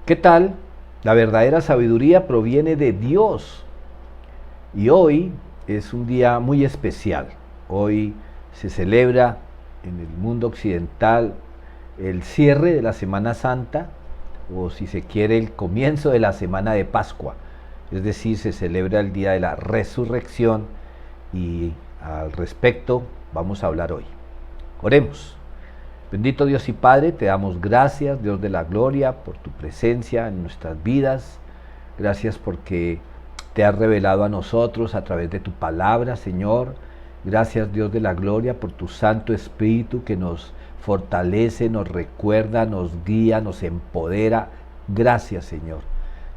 ¿Qué tal? La verdadera sabiduría proviene de Dios. Y hoy es un día muy especial. Hoy se celebra en el mundo occidental el cierre de la Semana Santa, o si se quiere, el comienzo de la Semana de Pascua. Es decir, se celebra el día de la resurrección y al respecto vamos a hablar hoy. Oremos. Bendito Dios y Padre, te damos gracias, Dios de la gloria, por tu presencia en nuestras vidas. Gracias porque te has revelado a nosotros a través de tu palabra, Señor. Gracias, Dios de la gloria, por tu Santo Espíritu que nos fortalece, nos recuerda, nos guía, nos empodera. Gracias, Señor.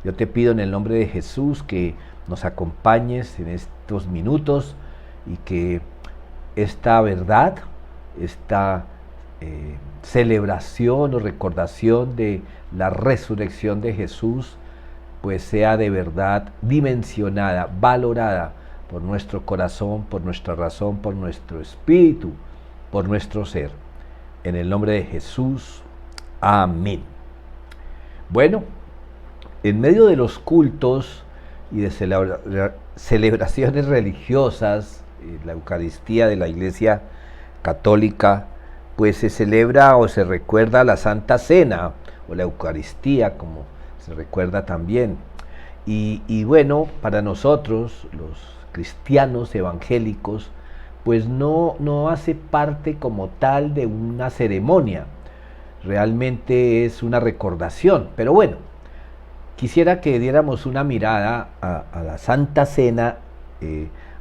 Yo te pido en el nombre de Jesús que nos acompañes en estos minutos y que esta verdad, esta celebración o recordación de la resurrección de Jesús, pues sea de verdad dimensionada, valorada por nuestro corazón, por nuestra razón, por nuestro espíritu, por nuestro ser. En el nombre de Jesús, amén. Bueno, en medio de los cultos y de celebraciones religiosas, la Eucaristía de la Iglesia Católica, pues se celebra o se recuerda la Santa Cena o la Eucaristía, como se recuerda también. Y bueno, para nosotros, los cristianos evangélicos, pues no hace parte como tal de una ceremonia, realmente es una recordación. Pero bueno, quisiera que diéramos una mirada a la Santa Cena,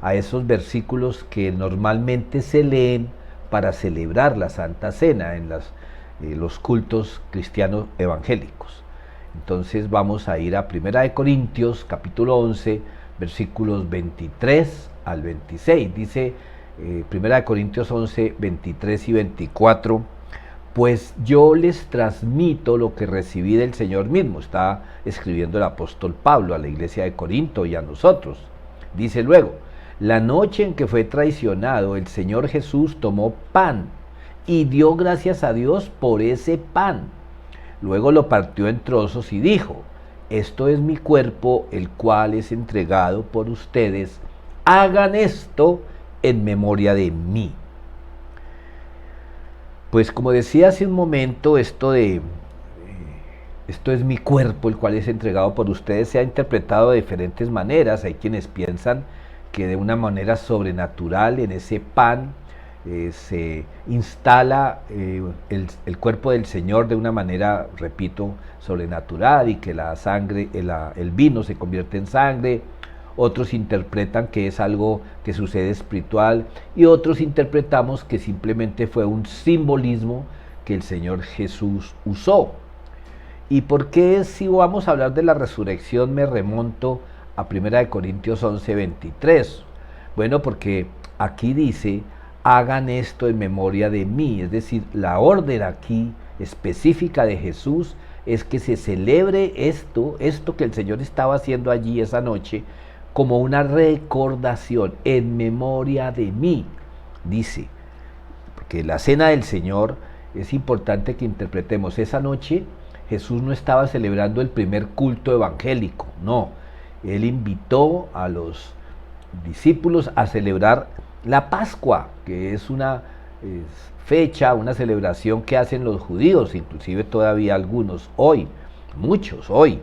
a esos versículos que normalmente se leen para celebrar la Santa Cena en los cultos cristianos evangélicos. Entonces vamos a ir a 1 Corintios capítulo 11, versículos 23 al 26. Dice 1 Corintios 11, 23 y 24, pues yo les transmito lo que recibí del Señor mismo. Está escribiendo el apóstol Pablo a la iglesia de Corinto y a nosotros. Dice luego, la noche en que fue traicionado, el Señor Jesús tomó pan y dio gracias a Dios por ese pan. Luego lo partió en trozos y dijo, esto es mi cuerpo, el cual es entregado por ustedes. Hagan esto en memoria de mí. Pues como decía hace un momento, esto es mi cuerpo, el cual es entregado por ustedes, se ha interpretado de diferentes maneras. Hay quienes piensan que de una manera sobrenatural en ese pan se instala el cuerpo del Señor de una manera, repito, sobrenatural, y que la sangre, el vino se convierte en sangre. Otros interpretan que es algo que sucede espiritual y otros interpretamos que simplemente fue un simbolismo que el Señor Jesús usó. ¿Y por qué, si vamos a hablar de la resurrección, me remonto a 1 Corintios 11, 23? Bueno, porque aquí dice, hagan esto en memoria de mí. Es decir, la orden aquí específica de Jesús es que se celebre esto que el Señor estaba haciendo allí esa noche, como una recordación, en memoria de mí, dice. Porque la cena del Señor es importante que interpretemos. Esa noche Jesús no estaba celebrando el primer culto evangélico, no. Él invitó a los discípulos a celebrar la Pascua, que es una fecha, una celebración que hacen los judíos, inclusive todavía algunos hoy, muchos hoy.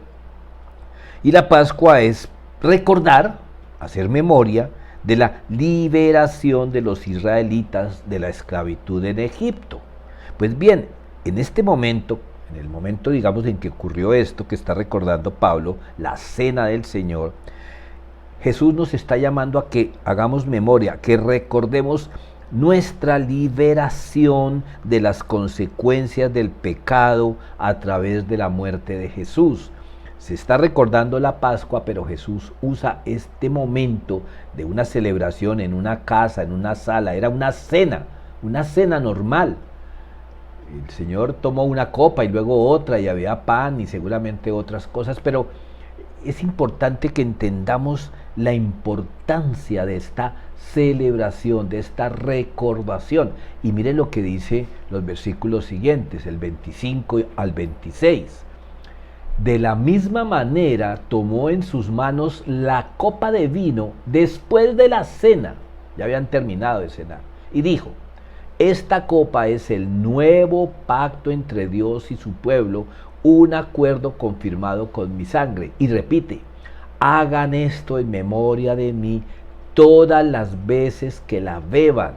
Y la Pascua es recordar, hacer memoria de la liberación de los israelitas de la esclavitud en Egipto. Pues bien, en este momento, en el momento, digamos, en que ocurrió esto que está recordando Pablo, la cena del Señor, Jesús nos está llamando a que hagamos memoria, que recordemos nuestra liberación de las consecuencias del pecado a través de la muerte de Jesús. Se está recordando la Pascua, pero Jesús usa este momento de una celebración en una casa, en una sala. Era una cena normal. El Señor tomó una copa y luego otra, y había pan y seguramente otras cosas, pero es importante que entendamos la importancia de esta celebración, de esta recordación. Y mire lo que dice los versículos siguientes, el 25 al 26. De la misma manera tomó en sus manos la copa de vino después de la cena, ya habían terminado de cenar, y dijo: esta copa es el nuevo pacto entre Dios y su pueblo, un acuerdo confirmado con mi sangre. Y repite: hagan esto en memoria de mí todas las veces que la beban,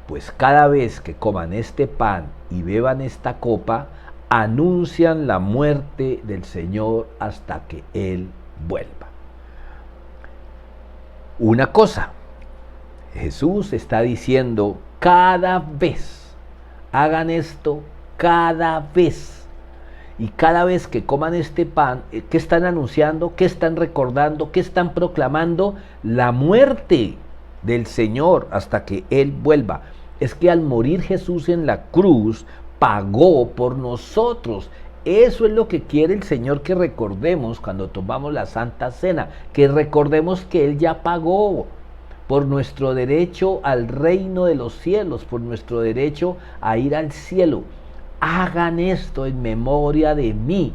pues cada vez que coman este pan y beban esta copa, anuncian la muerte del Señor hasta que Él vuelva. Una cosa, Jesús está diciendo: cada vez, hagan esto cada vez. Y cada vez que coman este pan, ¿qué están anunciando? ¿Qué están recordando? ¿Qué están proclamando? La muerte del Señor hasta que Él vuelva. Es que al morir Jesús en la cruz, pagó por nosotros. Eso es lo que quiere el Señor que recordemos cuando tomamos la Santa Cena, que recordemos que Él ya pagó por nuestro derecho al reino de los cielos, por nuestro derecho a ir al cielo. Hagan esto en memoria de mí,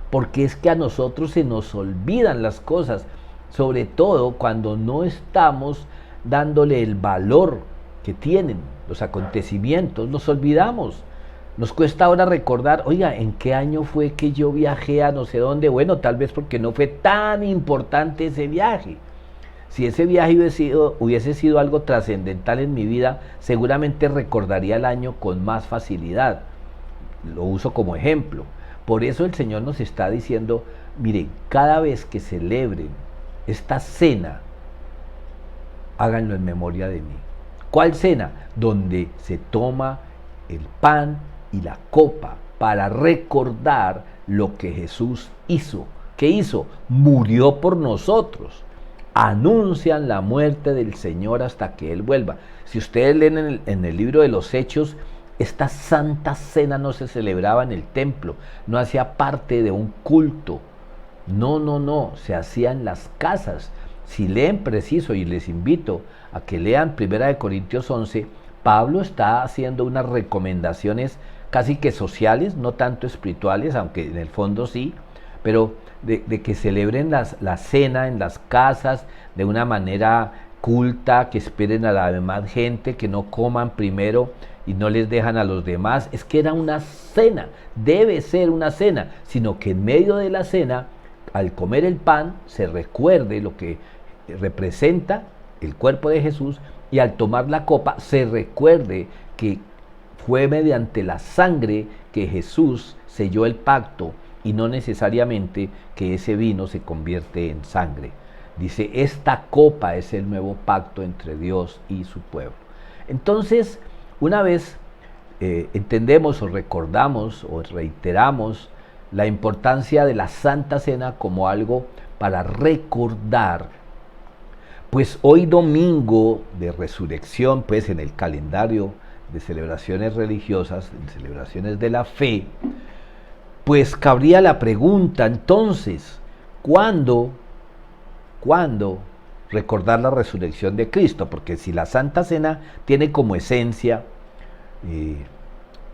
porque es que a nosotros se nos olvidan las cosas, sobre todo cuando no estamos dándole el valor que tienen los acontecimientos, nos olvidamos. Nos cuesta ahora recordar: oiga, ¿en qué año fue que yo viajé a no sé dónde? Bueno, tal vez porque no fue tan importante ese viaje. Si ese viaje hubiese sido algo trascendental en mi vida, seguramente recordaría el año con más facilidad. Lo uso como ejemplo. Por eso el Señor nos está diciendo: miren, cada vez que celebren esta cena, háganlo en memoria de mí. ¿Cuál cena? Donde se toma el pan y la copa para recordar lo que Jesús hizo. ¿Qué hizo? Murió por nosotros. Anuncian la muerte del Señor hasta que Él vuelva. Si ustedes leen en el libro de los Hechos, esta santa cena no se celebraba en el templo, no hacía parte de un culto. No, se hacía en las casas. Si leen preciso, y les invito a que lean 1 Corintios 11, Pablo está haciendo unas recomendaciones casi que sociales, no tanto espirituales, aunque en el fondo sí, pero de que celebren la cena en las casas de una manera culta, que esperen a la demás gente, que no coman primero y no les dejan a los demás. Es que era una cena, debe ser una cena, sino que en medio de la cena, al comer el pan, se recuerde lo que representa el cuerpo de Jesús, y al tomar la copa se recuerde que fue mediante la sangre que Jesús selló el pacto, y no necesariamente que ese vino se convierte en sangre. Dice: esta copa es el nuevo pacto entre Dios y su pueblo. Entonces, una vez entendemos o recordamos o reiteramos la importancia de la Santa Cena como algo para recordar, pues hoy domingo de resurrección, pues en el calendario de celebraciones religiosas, de celebraciones de la fe, pues cabría la pregunta entonces: ¿cuándo recordar la resurrección de Cristo? Porque si la Santa Cena tiene como esencia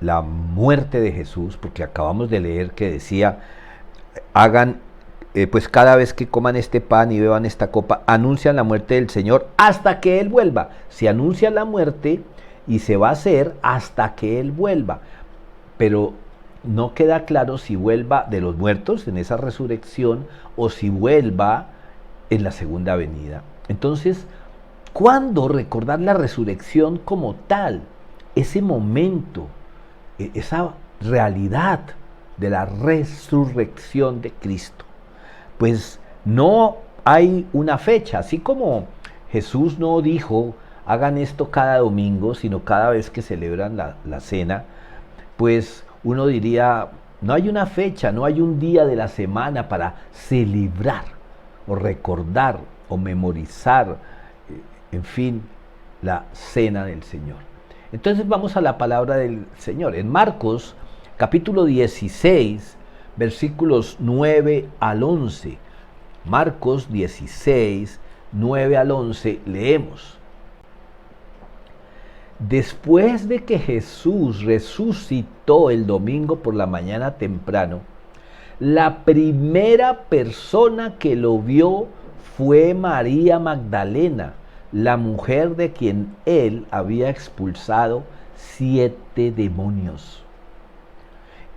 la muerte de Jesús, porque acabamos de leer que decía: hagan, pues cada vez que coman este pan y beban esta copa, anuncian la muerte del Señor hasta que Él vuelva. Se anuncia la muerte y se va a hacer hasta que Él vuelva, pero no queda claro si vuelva de los muertos en esa resurrección o si vuelva en la segunda venida. Entonces, ¿cuándo recordar la resurrección como tal? Ese momento, esa realidad de la resurrección de Cristo. Pues no hay una fecha, así como Jesús no dijo: hagan esto cada domingo, sino cada vez que celebran la cena, pues uno diría: no hay una fecha, no hay un día de la semana para celebrar o recordar o memorizar, en fin, la cena del Señor. Entonces vamos a la palabra del Señor. En Marcos capítulo 16, versículos 9 al 11. Marcos 16, 9 al 11, leemos: Después de que Jesús resucitó el domingo por la mañana temprano, La primera persona que lo vio fue María Magdalena, la mujer de quien él había expulsado 7 demonios.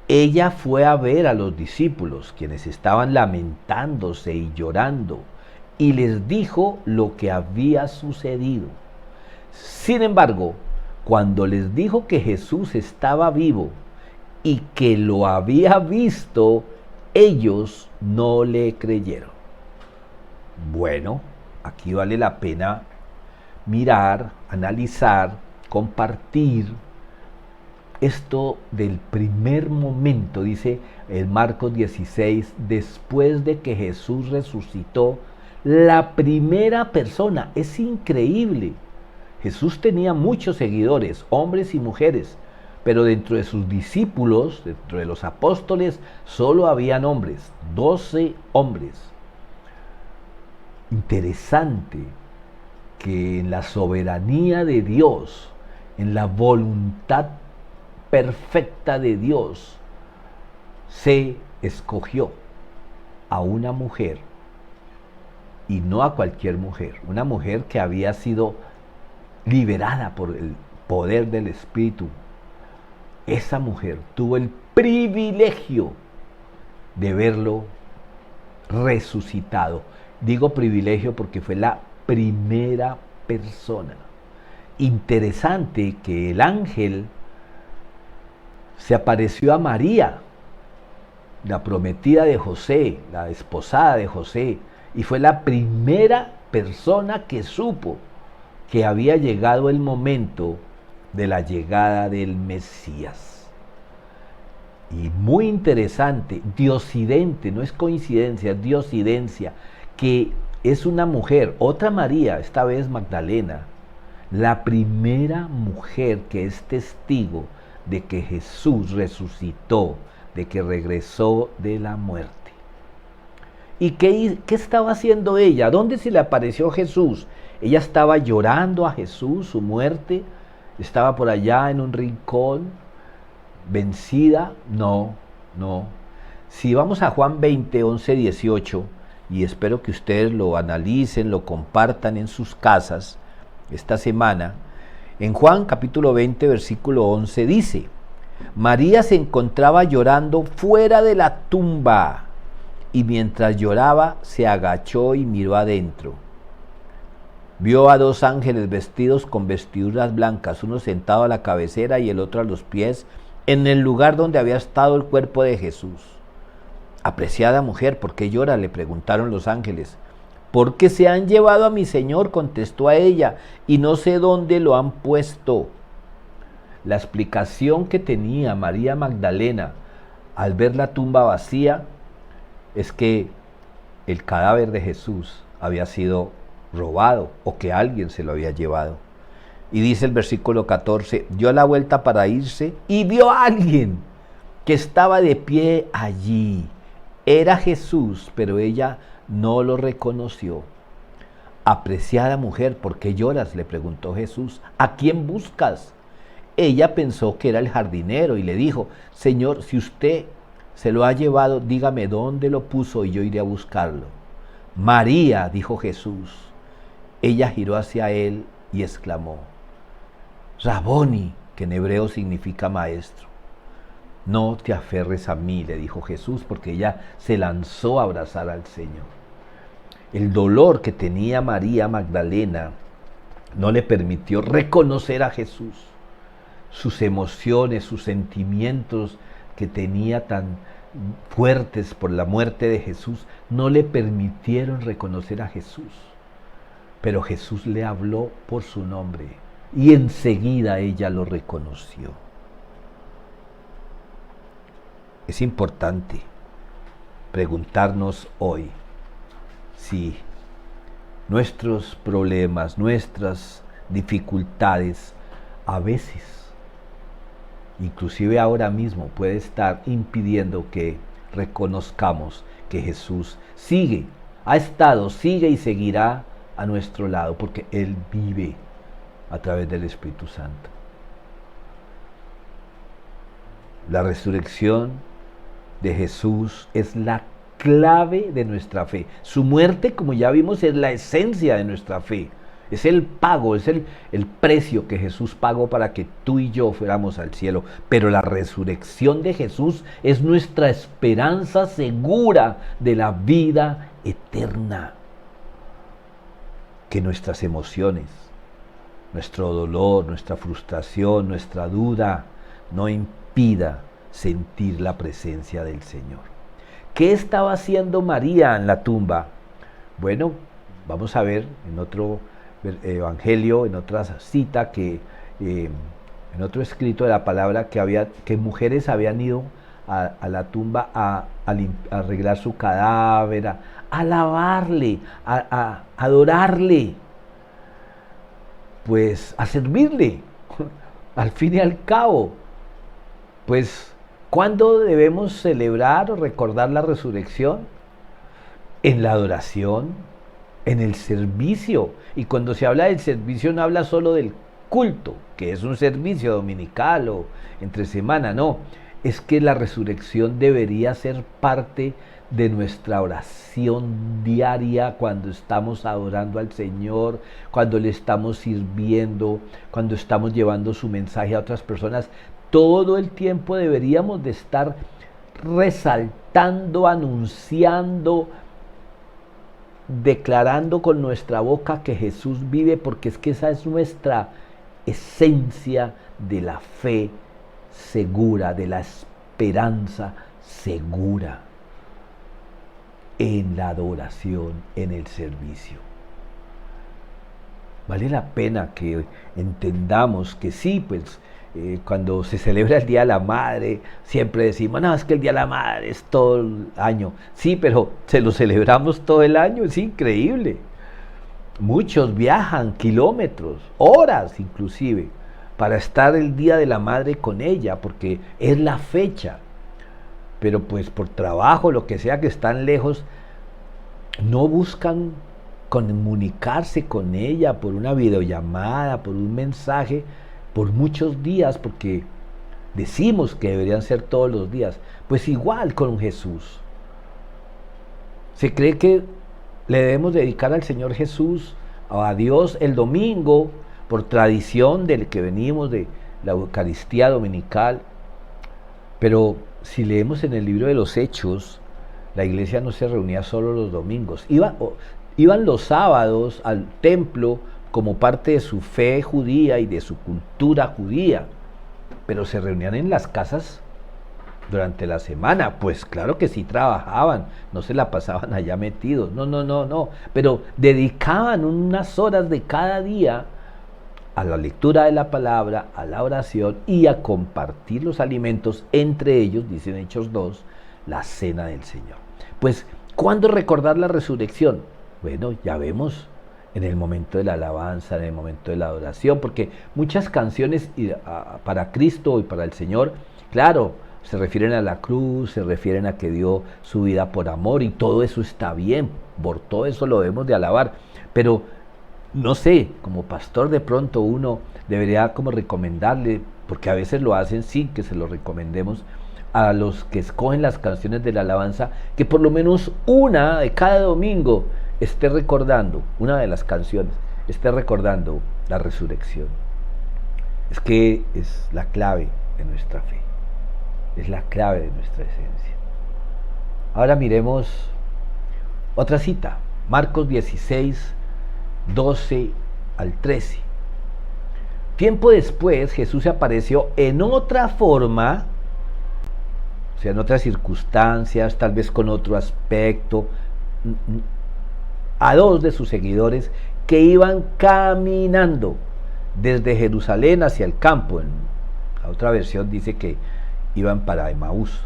Ella fue a ver a los discípulos, quienes estaban lamentándose y llorando, y les dijo lo que había sucedido. Sin embargo, cuando les dijo que Jesús estaba vivo y que lo había visto, ellos no le creyeron. Bueno, aquí vale la pena mirar, analizar, compartir esto del primer momento. Dice en Marcos 16, después de que Jesús resucitó, la primera persona. Es increíble. Jesús tenía muchos seguidores, hombres y mujeres, pero dentro de sus discípulos, dentro de los apóstoles, solo habían hombres, 12 hombres. Interesante que en la soberanía de Dios, en la voluntad perfecta de Dios, se escogió a una mujer, y no a cualquier mujer, una mujer que había sido liberada por el poder del Espíritu. Esa mujer tuvo el privilegio de verlo resucitado. Digo privilegio porque fue la primera persona. Interesante que el ángel se apareció a María, la prometida de José, la esposada de José, y fue la primera persona que supo que había llegado el momento de la llegada del Mesías. Y muy interesante, diosidente, no es coincidencia, es diosidencia, que es una mujer, otra María, esta vez Magdalena, la primera mujer que es testigo de que Jesús resucitó, de que regresó de la muerte. ¿Y qué estaba haciendo ella? ¿Dónde se le apareció Jesús? Ella estaba llorando a Jesús, su muerte, estaba por allá en un rincón, vencida. No. Si vamos a Juan 20, 11, 18, y espero que ustedes lo analicen, lo compartan en sus casas esta semana, en Juan capítulo 20, versículo 11 dice, María se encontraba llorando fuera de la tumba, y mientras lloraba se agachó y miró adentro. Vio a 2 ángeles vestidos con vestiduras blancas, uno sentado a la cabecera y el otro a los pies, en el lugar donde había estado el cuerpo de Jesús. Apreciada mujer, ¿por qué llora?, le preguntaron los ángeles. Porque se han llevado a mi Señor, contestó a ella, y no sé dónde lo han puesto. La explicación que tenía María Magdalena al ver la tumba vacía es que el cadáver de Jesús había sido robado o que alguien se lo había llevado. Y dice el versículo 14, dio la vuelta para irse y vio a alguien que estaba de pie allí. Era Jesús, pero ella no lo reconoció. Apreciada mujer, ¿por qué lloras?, le preguntó Jesús. ¿A quién buscas? Ella pensó que era el jardinero y le dijo, Señor, si usted se lo ha llevado, dígame dónde lo puso y yo iré a buscarlo. María, dijo Jesús. Ella giró hacia él y exclamó, Raboni, que en hebreo significa maestro. No te aferres a mí, le dijo Jesús, porque ella se lanzó a abrazar al Señor. El dolor que tenía María Magdalena no le permitió reconocer a Jesús. Sus emociones, sus sentimientos que tenía tan fuertes por la muerte de Jesús, no le permitieron reconocer a Jesús. Pero Jesús le habló por su nombre y enseguida ella lo reconoció. Es importante preguntarnos hoy si nuestros problemas, nuestras dificultades, a veces, inclusive ahora mismo, puede estar impidiendo que reconozcamos que Jesús sigue, ha estado, sigue y seguirá a nuestro lado, porque Él vive a través del Espíritu Santo. La resurrección de Jesús es la clave de nuestra fe. Su muerte, como ya vimos, es la esencia de nuestra fe. Es el pago, es el precio que Jesús pagó para que tú y yo fuéramos al cielo. Pero la resurrección de Jesús es nuestra esperanza segura de la vida eterna. Que nuestras emociones, nuestro dolor, nuestra frustración, nuestra duda, no impida sentir la presencia del Señor. ¿Qué estaba haciendo María en la tumba? Bueno, vamos a ver en otro evangelio, en otra cita, en otro escrito de la palabra, que mujeres habían ido a la tumba a arreglar su cadáver, a alabarle, a adorarle, pues a servirle, al fin y al cabo. Pues, ¿cuándo debemos celebrar o recordar la resurrección? En la adoración, en el servicio. Y cuando se habla del servicio no habla solo del culto, que es un servicio dominical o entre semana, no. Es que la resurrección debería ser parte de nuestra oración diaria cuando estamos adorando al Señor, cuando le estamos sirviendo, cuando estamos llevando su mensaje a otras personas. Todo el tiempo deberíamos de estar resaltando, anunciando, declarando con nuestra boca que Jesús vive, porque es que esa es nuestra esencia de la fe segura, de la esperanza segura, en la adoración, en el servicio. Vale la pena que entendamos que sí, pues cuando se celebra el Día de la Madre, siempre decimos, no, es que el Día de la Madre es todo el año. Sí, pero se lo celebramos todo el año, es increíble. Muchos viajan kilómetros, horas inclusive, para estar el Día de la Madre con ella, porque es la fecha. Pero pues por trabajo, lo que sea, que están lejos, no buscan comunicarse con ella por una videollamada, por un mensaje, por muchos días, porque decimos que deberían ser todos los días. Pues igual con Jesús. Se cree que le debemos dedicar al Señor Jesús, a Dios, el domingo, por tradición del que venimos de la Eucaristía dominical. Pero si leemos en el libro de los Hechos, la iglesia no se reunía solo los domingos. Iban los sábados al templo como parte de su fe judía y de su cultura judía, pero se reunían en las casas durante la semana. Pues claro que sí trabajaban, no se la pasaban allá metidos, no, pero dedicaban unas horas de cada día a la lectura de la palabra, a la oración y a compartir los alimentos, entre ellos, dicen Hechos 2, la cena del Señor. Pues, ¿cuándo recordar la resurrección? Bueno, ya vemos, en el momento de la alabanza, en el momento de la adoración, porque muchas canciones para Cristo y para el Señor, claro, se refieren a la cruz, se refieren a que dio su vida por amor, y todo eso está bien, por todo eso lo debemos de alabar, pero no sé, como pastor de pronto uno debería como recomendarle, porque a veces lo hacen sin que se lo recomendemos, a los que escogen las canciones de la alabanza, que por lo menos una de cada domingo esté recordando, una de las canciones, esté recordando la resurrección. Es que es la clave de nuestra fe, es la clave de nuestra esencia. Ahora miremos otra cita, Marcos 16, 12 al 13. Tiempo después Jesús se apareció en otra forma, o sea, en otras circunstancias, tal vez con otro aspecto, a dos de sus seguidores que iban caminando desde Jerusalén hacia el campo. En la otra versión dice que iban para Emaús.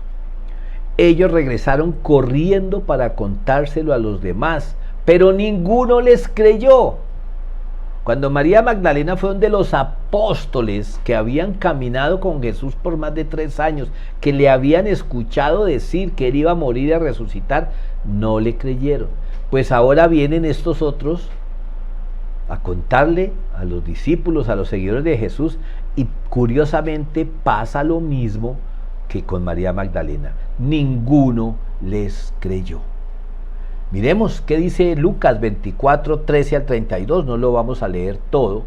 Ellos regresaron corriendo para contárselo a los demás, pero ninguno les creyó. Cuando María Magdalena fue donde los apóstoles que habían caminado con Jesús por más de 3 años, que le habían escuchado decir que él iba a morir y a resucitar, no le creyeron. Pues ahora vienen estos otros a contarle a los discípulos, a los seguidores de Jesús, y curiosamente pasa lo mismo que con María Magdalena. ninguno les creyó. Miremos qué dice Lucas 24, 13 al 32, no lo vamos a leer todo,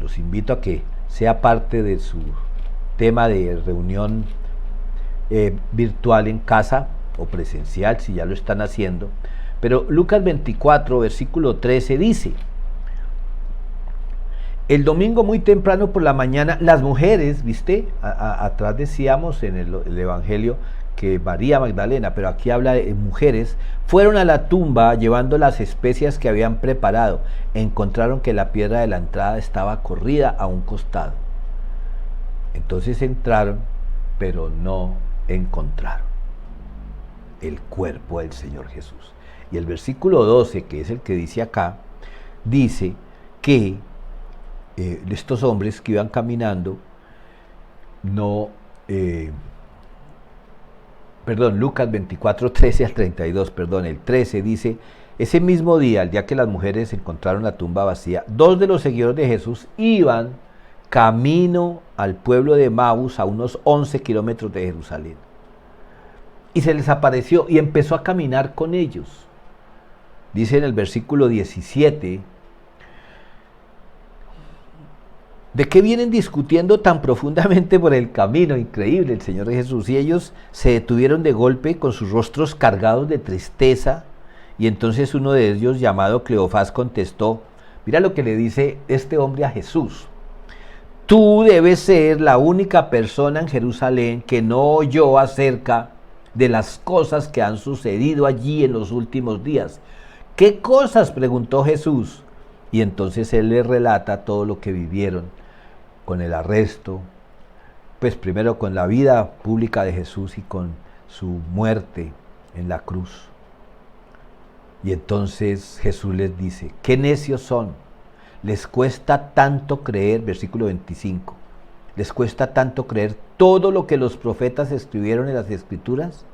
los invito a que sea parte de su tema de reunión virtual en casa o presencial, si ya lo están haciendo. Pero Lucas 24, versículo 13 dice: el domingo muy temprano por la mañana, las mujeres, ¿viste? Atrás decíamos en el Evangelio que María Magdalena, pero aquí habla de mujeres, fueron a la tumba llevando las especias que habían preparado. Encontraron que la piedra de la entrada estaba corrida a un costado. Entonces entraron, pero no encontraron el cuerpo del Señor Jesús. Y el versículo 12, que es el que dice acá, dice que estos hombres que iban caminando, Lucas 24, 13 al 32, el 13 dice: ese mismo día, el día que las mujeres encontraron la tumba vacía, 2 de los seguidores de Jesús iban camino al pueblo de Emaús, a unos 11 kilómetros de Jerusalén. Y se les apareció y empezó a caminar con ellos. Dice en el versículo 17, ¿de qué vienen discutiendo tan profundamente por el camino? Increíble el Señor Jesús. Y ellos se detuvieron de golpe con sus rostros cargados de tristeza. Y entonces uno de ellos, llamado Cleofás, contestó: mira lo que le dice este hombre a Jesús. Tú debes ser la única persona en Jerusalén que no oyó acerca de las cosas que han sucedido allí en los últimos días. ¿Qué cosas?, preguntó Jesús. Y entonces él le relata todo lo que vivieron con el arresto, pues primero con la vida pública de Jesús y con su muerte en la cruz. Y entonces Jesús les dice: qué necios son, les cuesta tanto creer, versículo 25, les cuesta tanto creer todo lo que los profetas escribieron en las Escrituras.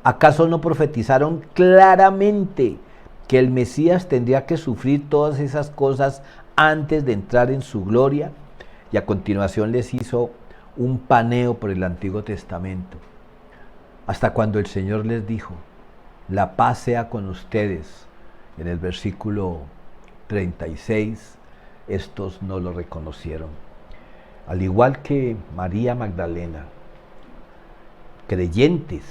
¿Acaso no profetizaron claramente que el Mesías tendría que sufrir todas esas cosas antes de entrar en su gloria? Y a continuación les hizo un paneo por el Antiguo Testamento, hasta cuando el Señor les dijo: la paz sea con ustedes. En el versículo 36, estos no lo reconocieron. Al igual que María Magdalena, creyentes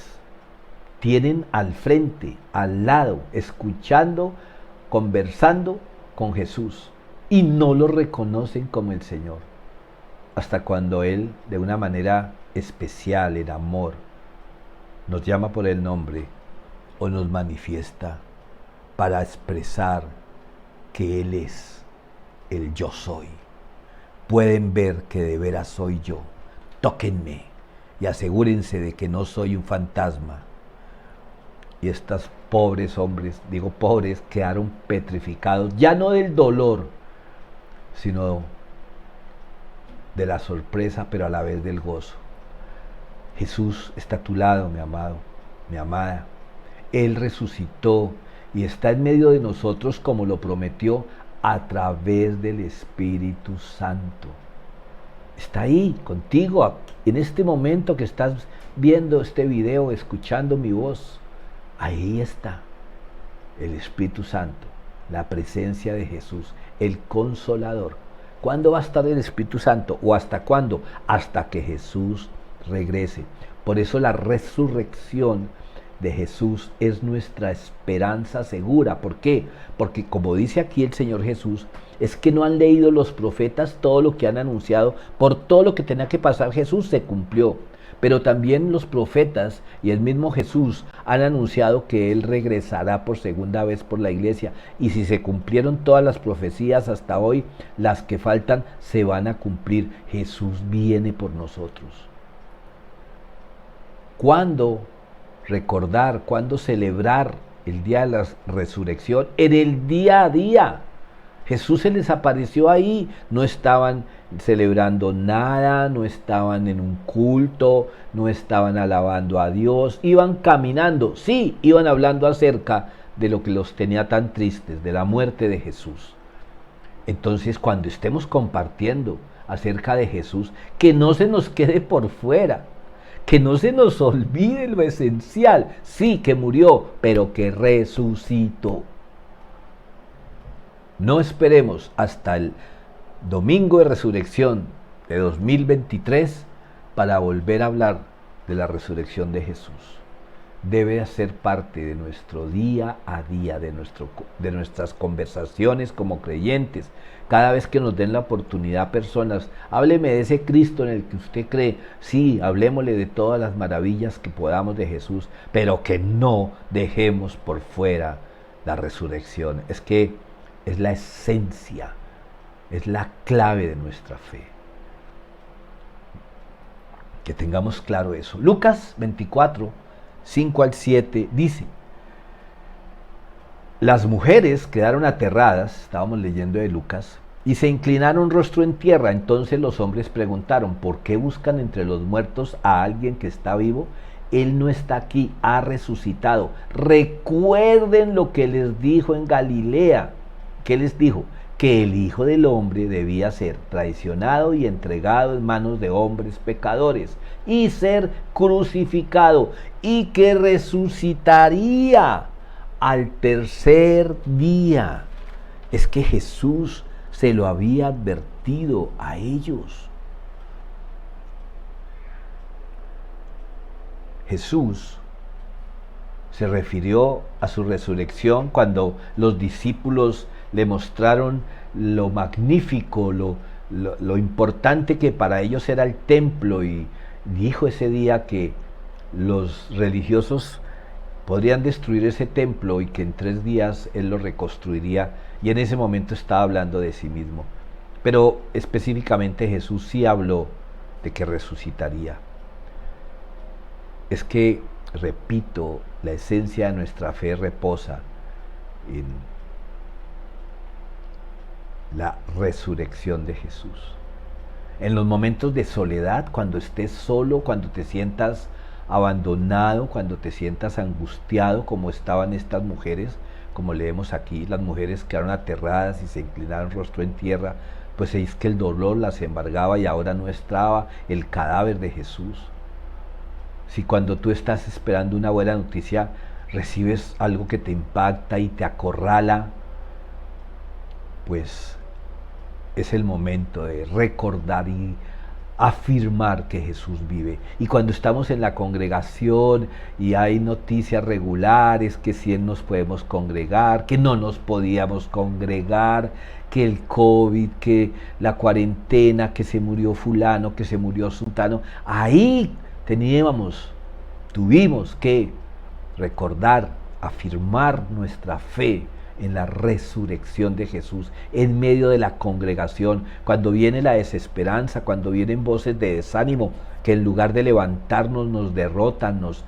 tienen al frente, al lado, escuchando, conversando con Jesús, y no lo reconocen como el Señor, hasta cuando Él, de una manera especial, en amor, nos llama por el nombre o nos manifiesta para expresar que Él es el yo soy. Pueden ver que de veras soy yo. Tóquenme y asegúrense de que no soy un fantasma. Y estos pobres hombres, digo pobres, quedaron petrificados, ya no del dolor, sino de la sorpresa, pero a la vez del gozo. Jesús está a tu lado, mi amado, mi amada. Él resucitó y está en medio de nosotros como lo prometió a través del Espíritu Santo. Está ahí contigo en este momento que estás viendo este video, escuchando mi voz. Ahí está el Espíritu Santo, la presencia de Jesús, el Consolador. ¿Cuándo va a estar el Espíritu Santo? ¿O hasta cuándo? Hasta que Jesús regrese. Por eso la resurrección de Jesús es nuestra esperanza segura. ¿Por qué? Porque como dice aquí el Señor Jesús, es que no han leído los profetas todo lo que han anunciado. Por todo lo que tenía que pasar Jesús se cumplió. Pero también los profetas y el mismo Jesús han anunciado que Él regresará por segunda vez por la iglesia. Y si se cumplieron todas las profecías hasta hoy, las que faltan se van a cumplir. Jesús viene por nosotros. ¿Cuándo recordar, cuándo celebrar el día de la resurrección? En el día a día. Jesús se les apareció ahí, no estaban celebrando nada, no estaban en un culto, no estaban alabando a Dios, iban caminando, sí, iban hablando acerca de lo que los tenía tan tristes, de la muerte de Jesús. Entonces, cuando estemos compartiendo acerca de Jesús, que no se nos quede por fuera, Que no se nos olvide lo esencial. Sí, que murió, pero que resucitó. No esperemos hasta el domingo de resurrección de 2023 para volver a hablar de la resurrección de Jesús. Debe ser parte de nuestro día a día, de nuestras conversaciones como creyentes. Cada vez que nos den la oportunidad, personas, hábleme de ese Cristo en el que usted cree. Sí, hablemosle de todas las maravillas que podamos de Jesús, pero que no dejemos por fuera la resurrección. Es que es la esencia, es la clave de nuestra fe. Que tengamos claro eso. Lucas 24, 5 al 7 dice: las mujeres quedaron aterradas, estábamos leyendo de Lucas, y se inclinaron rostro en tierra. Entonces los hombres preguntaron: ¿por qué buscan entre los muertos a alguien que está vivo? Él no está aquí, ha resucitado. Recuerden lo que les dijo en Galilea. ¿Qué les dijo? Que el Hijo del Hombre debía ser traicionado y entregado en manos de hombres pecadores y ser crucificado, y que resucitaría al tercer día. Es que Jesús se lo había advertido a ellos. Jesús se refirió a su resurrección cuando los discípulos le mostraron lo magnífico, lo importante que para ellos era el templo, y dijo ese día que los religiosos podrían destruir ese templo y que en 3 días él lo reconstruiría, y en ese momento estaba hablando de sí mismo. Pero específicamente Jesús sí habló de que resucitaría. Es que, repito, la esencia de nuestra fe reposa en la resurrección de Jesús. En los momentos de soledad, cuando estés solo, cuando te sientas abandonado, cuando te sientas angustiado, como estaban estas mujeres, como leemos aquí, las mujeres quedaron aterradas y se inclinaron rostro en tierra, pues es que el dolor las embargaba y ahora no estaba el cadáver de Jesús. Si cuando tú estás esperando una buena noticia recibes algo que te impacta y te acorrala, pues es el momento de recordar y afirmar que Jesús vive. Y cuando estamos en la congregación y hay noticias regulares, que si nos podemos congregar, que no nos podíamos congregar, que el COVID, que la cuarentena, que se murió fulano, que se murió sultano, ahí tuvimos que recordar, afirmar nuestra fe en la resurrección de Jesús, en medio de la congregación, cuando viene la desesperanza, cuando vienen voces de desánimo, que en lugar de levantarnos nos derrotan, nos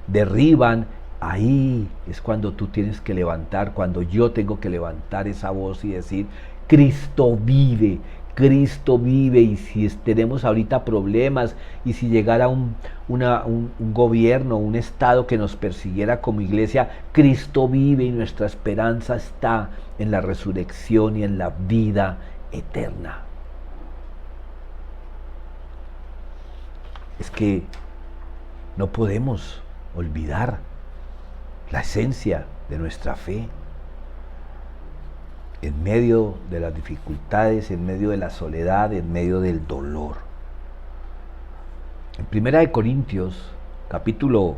derriban. Ahí es cuando tú tienes que levantar, cuando yo tengo que levantar esa voz y decir: Cristo vive, Cristo vive. Y si tenemos ahorita problemas, y si llegara un gobierno, un estado que nos persiguiera como iglesia, Cristo vive y nuestra esperanza está en la resurrección y en la vida eterna. Es que no podemos olvidar la esencia de nuestra fe. En medio de las dificultades, en medio de la soledad, en medio del dolor. En 1 Corintios, capítulo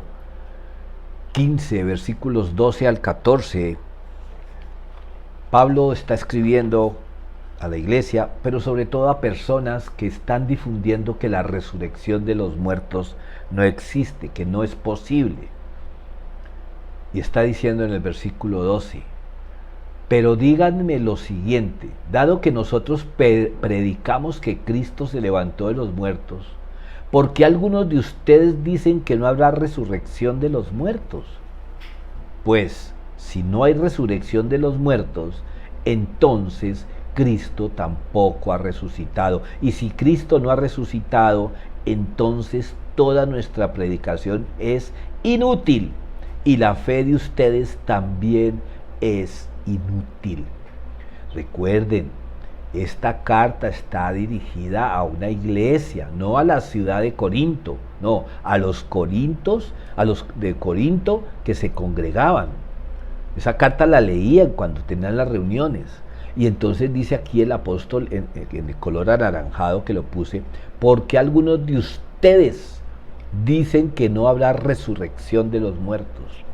15, versículos 12 al 14, Pablo está escribiendo a la iglesia, pero sobre todo a personas que están difundiendo que la resurrección de los muertos no existe, que no es posible. Y está diciendo en el versículo 12: pero díganme lo siguiente: dado que nosotros predicamos que Cristo se levantó de los muertos, ¿por qué algunos de ustedes dicen que no habrá resurrección de los muertos? Pues si no hay resurrección de los muertos, entonces Cristo tampoco ha resucitado. Y si Cristo no ha resucitado, entonces toda nuestra predicación es inútil, y la fe de ustedes también es inútil. Recuerden Esta carta está dirigida a una iglesia, no a la ciudad de Corinto, no, a los corintos, a los de Corinto que se congregaban. Esa carta la leían cuando tenían las reuniones. Y entonces dice aquí el apóstol, en el color anaranjado que lo puse, porque algunos de ustedes dicen que no habrá resurrección de los muertos.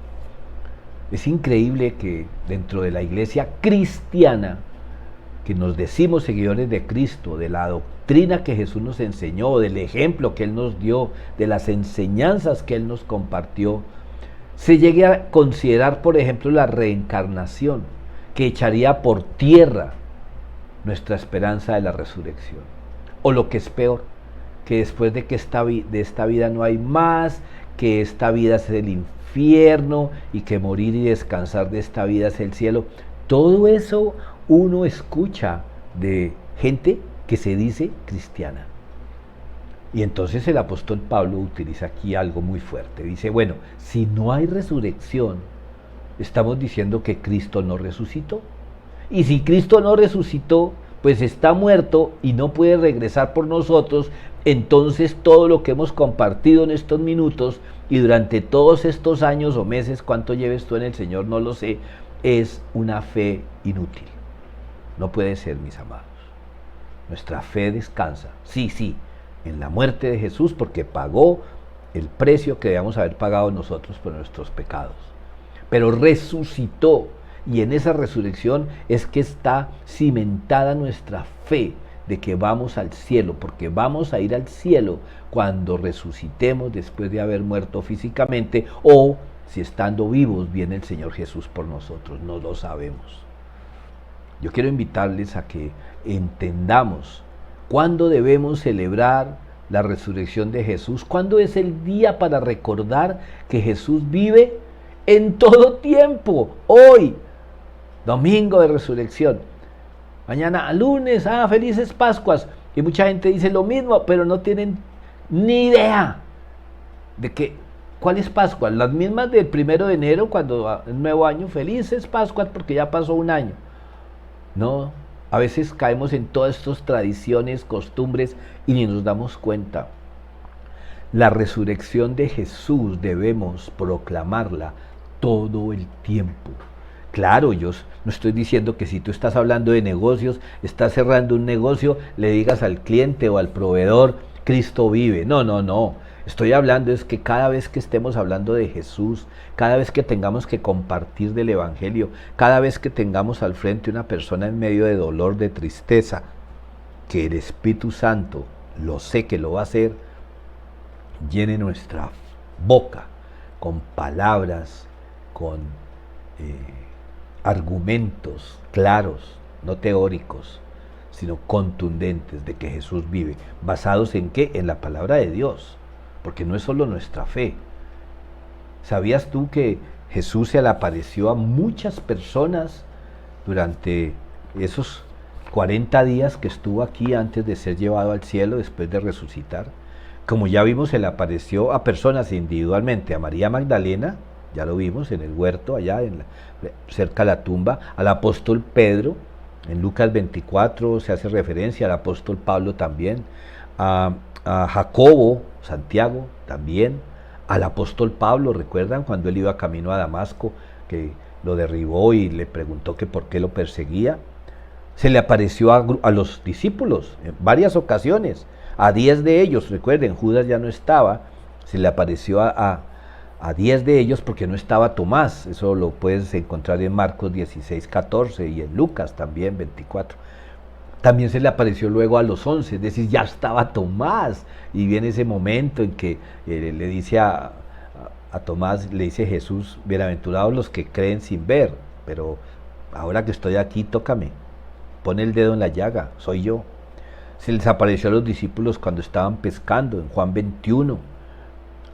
Es increíble que dentro de la iglesia cristiana, que nos decimos seguidores de Cristo, de la doctrina que Jesús nos enseñó, del ejemplo que Él nos dio, de las enseñanzas que Él nos compartió, se llegue a considerar, por ejemplo, la reencarnación, que echaría por tierra nuestra esperanza de la resurrección. O lo que es peor, que después de que de esta vida no hay más, que esta vida es el infierno y que morir y descansar de esta vida es el cielo. Todo eso uno escucha de gente que se dice cristiana. Y entonces el apóstol Pablo utiliza aquí algo muy fuerte. Dice, bueno, si no hay resurrección, estamos diciendo que Cristo no resucitó. Y si Cristo no resucitó, pues está muerto y no puede regresar por nosotros. Entonces todo lo que hemos compartido en estos minutos y durante todos estos años o meses, cuánto lleves tú en el Señor, no lo sé, es una fe inútil. No puede ser, mis amados. Nuestra fe descansa, sí, en la muerte de Jesús, porque pagó el precio que debíamos haber pagado nosotros por nuestros pecados. Pero resucitó, y en esa resurrección es que está cimentada nuestra fe de que vamos al cielo, porque vamos a ir al cielo cuando resucitemos después de haber muerto físicamente, o si estando vivos viene el Señor Jesús por nosotros, no lo sabemos. Yo quiero invitarles a que entendamos cuándo debemos celebrar la resurrección de Jesús, cuándo es el día para recordar que Jesús vive en todo tiempo, hoy, domingo de resurrección, mañana lunes, felices Pascuas, y mucha gente dice lo mismo, pero no tienen ni idea de cuál es Pascua, las mismas del 1 de enero, cuando es nuevo año, felices Pascuas porque ya pasó un año. No, a veces caemos en todas estas tradiciones, costumbres y ni nos damos cuenta. La resurrección de Jesús debemos proclamarla todo el tiempo. Claro, yo no estoy diciendo que si tú estás hablando de negocios, estás cerrando un negocio, le digas al cliente o al proveedor, Cristo vive. No. Estoy hablando es que cada vez que estemos hablando de Jesús, cada vez que tengamos que compartir del Evangelio, cada vez que tengamos al frente una persona en medio de dolor, de tristeza, que el Espíritu Santo, lo sé que lo va a hacer, llene nuestra boca con palabras, con argumentos claros, no teóricos, sino contundentes de que Jesús vive. ¿Basados en qué? En la palabra de Dios. Porque no es solo nuestra fe. ¿Sabías tú que Jesús se le apareció a muchas personas durante esos 40 días que estuvo aquí antes de ser llevado al cielo después de resucitar? Como ya vimos, se le apareció a personas individualmente, a María Magdalena, ya lo vimos en el huerto allá cerca de la tumba, al apóstol Pedro, en Lucas 24 se hace referencia al apóstol Pablo también, a Jacobo, Santiago también, al apóstol Pablo, ¿recuerdan cuando él iba camino a Damasco, que lo derribó y le preguntó que por qué lo perseguía? Se le apareció a los discípulos en varias ocasiones, a 10 de ellos, recuerden, Judas ya no estaba, se le apareció a 10 de ellos porque no estaba Tomás, eso lo puedes encontrar en Marcos 16, 14 y en Lucas también 24. También se le apareció luego a los 11, es decir, ya estaba Tomás, y viene ese momento en que le dice a Tomás, le dice Jesús, bienaventurados los que creen sin ver, pero ahora que estoy aquí, tócame, pon el dedo en la llaga, soy yo. Se les apareció a los discípulos cuando estaban pescando, en Juan 21,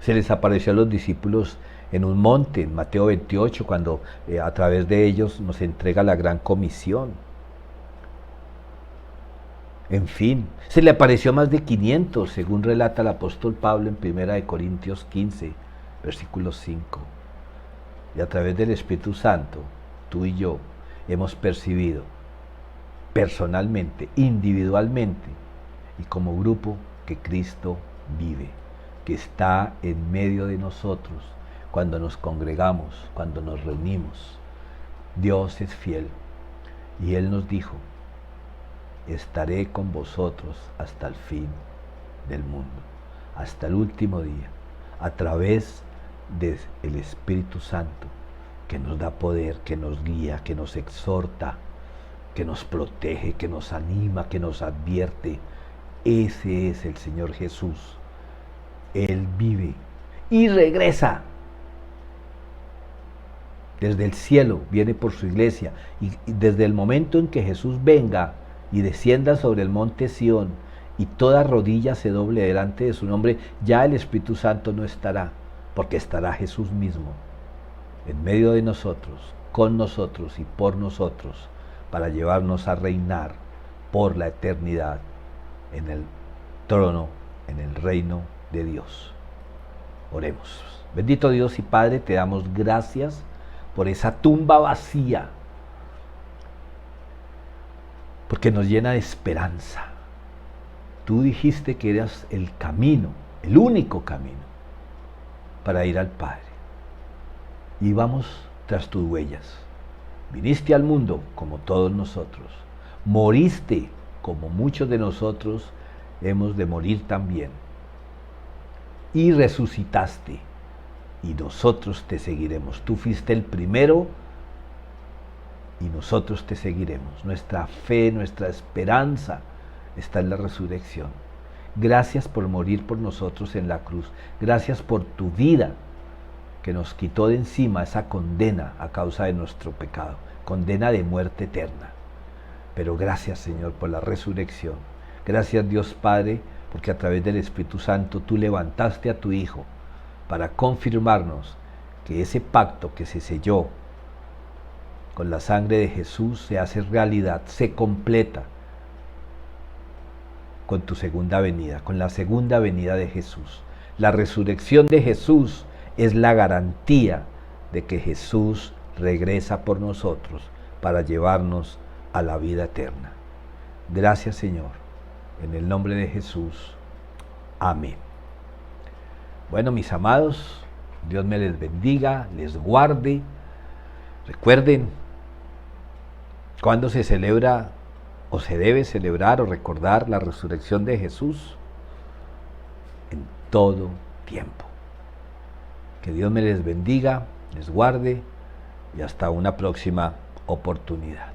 se les apareció a los discípulos en un monte, en Mateo 28, cuando a través de ellos nos entrega la gran comisión. En fin, se le apareció más de 500, según relata el apóstol Pablo en 1 Corintios 15, versículo 5. Y a través del Espíritu Santo, tú y yo hemos percibido personalmente, individualmente y como grupo, que Cristo vive, que está en medio de nosotros cuando nos congregamos, cuando nos reunimos. Dios es fiel y Él nos dijo: estaré con vosotros hasta el fin del mundo, hasta el último día, a través del Espíritu Santo, que nos da poder, que nos guía, que nos exhorta, que nos protege, que nos anima, que nos advierte. Ese es el Señor Jesús. Él vive y regresa desde el cielo, viene por su iglesia, y desde el momento en que Jesús venga y descienda sobre el monte Sión y toda rodilla se doble delante de su nombre, ya el Espíritu Santo no estará, porque estará Jesús mismo en medio de nosotros, con nosotros y por nosotros, para llevarnos a reinar por la eternidad en el trono, en el reino de Dios. Oremos. Bendito Dios y Padre, te damos gracias por esa tumba vacía, porque nos llena de esperanza. Tú dijiste que eras el camino, el único camino para ir al Padre. Y vamos tras tus huellas. Viniste al mundo como todos nosotros. Moriste como muchos de nosotros hemos de morir también. Y resucitaste. Y nosotros te seguiremos. Tú fuiste el primero y nosotros te seguiremos. Nuestra fe, nuestra esperanza está en la resurrección. Gracias por morir por nosotros en la cruz. Gracias por tu vida, que nos quitó de encima esa condena a causa de nuestro pecado, condena de muerte eterna. Pero gracias, Señor, por la resurrección. Gracias, Dios Padre, porque a través del Espíritu Santo tú levantaste a tu Hijo para confirmarnos que ese pacto que se selló con la sangre de Jesús se hace realidad, se completa con tu segunda venida, con la segunda venida de Jesús. La resurrección de Jesús es la garantía de que Jesús regresa por nosotros para llevarnos a la vida eterna. Gracias, Señor, en el nombre de Jesús. Amén. Bueno, mis amados, Dios me les bendiga, les guarde. Recuerden, ¿cuándo se celebra o se debe celebrar o recordar la resurrección de Jesús? En todo tiempo. Que Dios me les bendiga, les guarde y hasta una próxima oportunidad.